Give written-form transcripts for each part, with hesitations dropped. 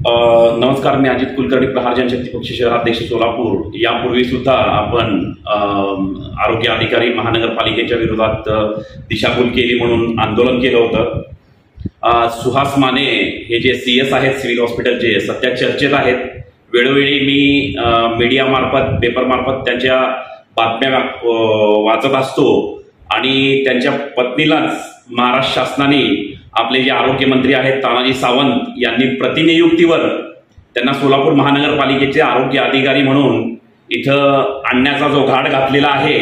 नमस्कार, मी अजित कुलकर्णी, प्रहार जनशक्ती पक्ष शहराध्यक्ष सोलापूर। यापूर्वी सुद्धा आपण आरोग्य अधिकारी महानगरपालिकेच्या विरोधात दिशाभूल केली म्हणून आंदोलन केलं होतं। सुहास माने हे जे CS आहेत सिव्हिल हॉस्पिटलचे, सध्या चर्चेत आहेत। वेळोवेळी मी मीडियामार्फत, पेपरमार्फत त्यांच्या बातम्या वाचत असतो आणि त्यांच्या पत्नीलाच महाराष्ट्र शासनाने आपले जे आरोग्यमंत्री आहेत तानाजी सावंत यांनी प्रतिनियुक्तीवर त्यांना सोलापूर महानगरपालिकेचे आरोग्य अधिकारी म्हणून इथं आणण्याचा जो घाट घातलेला आहे।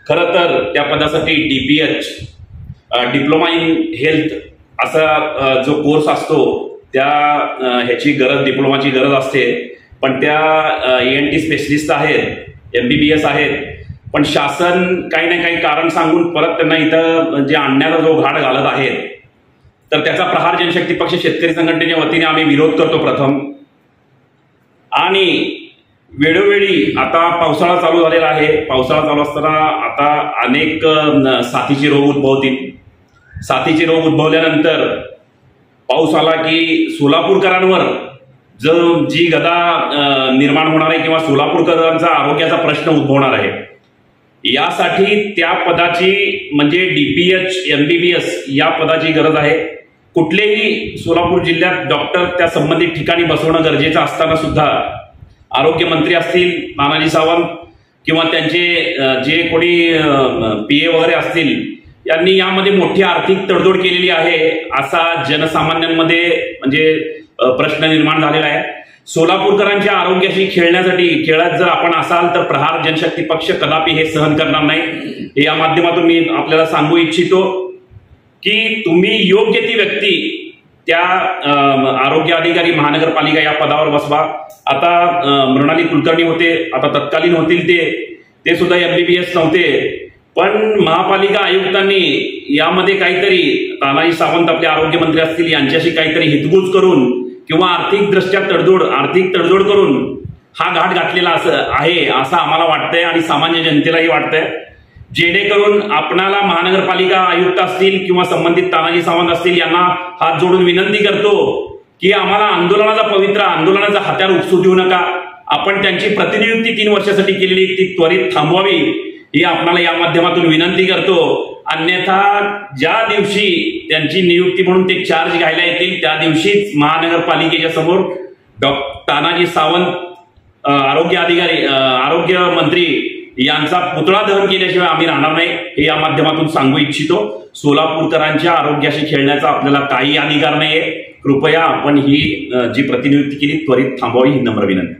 खरं तर त्या पदासाठी DPH डिप्लोमा इन हेल्थ असा जो कोर्स असतो त्या ह्याची गरज, डिप्लोमाची गरज असते। पण त्या ENT स्पेशलिस्ट आहेत, MBBS आहेत, पण शासन काही ना काही कारण सांगून परत त्यांना इथं जे आणण्याचा जो घाट घालत आहे, तर त्याचा प्रहार जनशक्ती पक्ष शेतकरी संघटनेच्या वतीने आम्ही विरोध करतो प्रथम। आणि वेळोवेळी आता पावसाळा चालू झालेला आहे। पावसाळा चालू असताना आता अनेक साथीचे रोग उद्भवतील। साथीचे रोग उद्भवल्यानंतर पाऊस आला की सोलापूरकरांवर जी गदा निर्माण होणार आहे किंवा सोलापूरकरांचा आरोग्याचा प्रश्न उद्भवणार आहे, यासाठी त्या पदाची म्हणजे DPH MBBS या पदाची गरज आहे। कुठलेही सोलापूर जिल्ह्यात डॉक्टर त्या संबंधित ठिकाणी बसवणं गरजेचं असताना सुद्धा आरोग्यमंत्री असतील तानाजी सावंत किंवा त्यांचे जे कोणी PA वगैरे असतील, यांनी यामध्ये मोठी आर्थिक तडजोड केलेली आहे असा जनसामान्यांमध्ये म्हणजे प्रश्न निर्माण झालेला आहे। सोलापूरकरांच्या आरोग्याशी खेळत जर आपण असाल तर प्रहार जनशक्ती पक्ष कदापि हे सहन करणार नाही। हे या माध्यमातून मी आपल्याला सांगू इच्छितो की तुम्ही योग्य ती व्यक्ती त्या आरोग्य अधिकारी महानगरपालिका या पदावर बसवा। आता मृणाली कुलकर्णी होते, आता तत्कालीन होतील ते सुद्धा MBBS नव्हते, पण महापालिका आयुक्तांनी यामध्ये काहीतरी तानाजी सावंत आपले आरोग्यमंत्री असतील यांच्याशी काहीतरी हितगुज करून किंवा आर्थिक तडजोड करून हा घाट घातलेला आहे असं आम्हाला वाटतंय आणि सामान्य जनतेलाही वाटतंय। जेणेकरून आपणाला महानगरपालिका आयुक्त असतील किंवा संबंधित तानाजी सावंत असतील यांना हात जोडून विनंती करतो की आम्हाला आंदोलनाचा हत्यार उपसू देऊ नका। आपण त्यांची प्रतिनियुक्ती 3 वर्षासाठी केलेली ती त्वरित थांबवावी ही आपणाला या माध्यमातून विनंती करतो। अन्यथा ज्या दिवशी त्यांची नियुक्ती म्हणून ते चार्ज घ्यायला येतील त्या दिवशीच महानगरपालिकेच्या समोर तानाजी सावंत आरोग्य मंत्री यांचा पुतळा दहन केल्याशिवाय आम्ही राहणार नाही हे या माध्यमातून सांगू इच्छितो। सोलापूरकरांच्या आरोग्याशी खेळण्याचा आपल्याला काही अधिकार नाहीये। कृपया आपण ही जी प्रतिनियुक्ती केली त्वरित थांबवावी ही नम्र विनंती।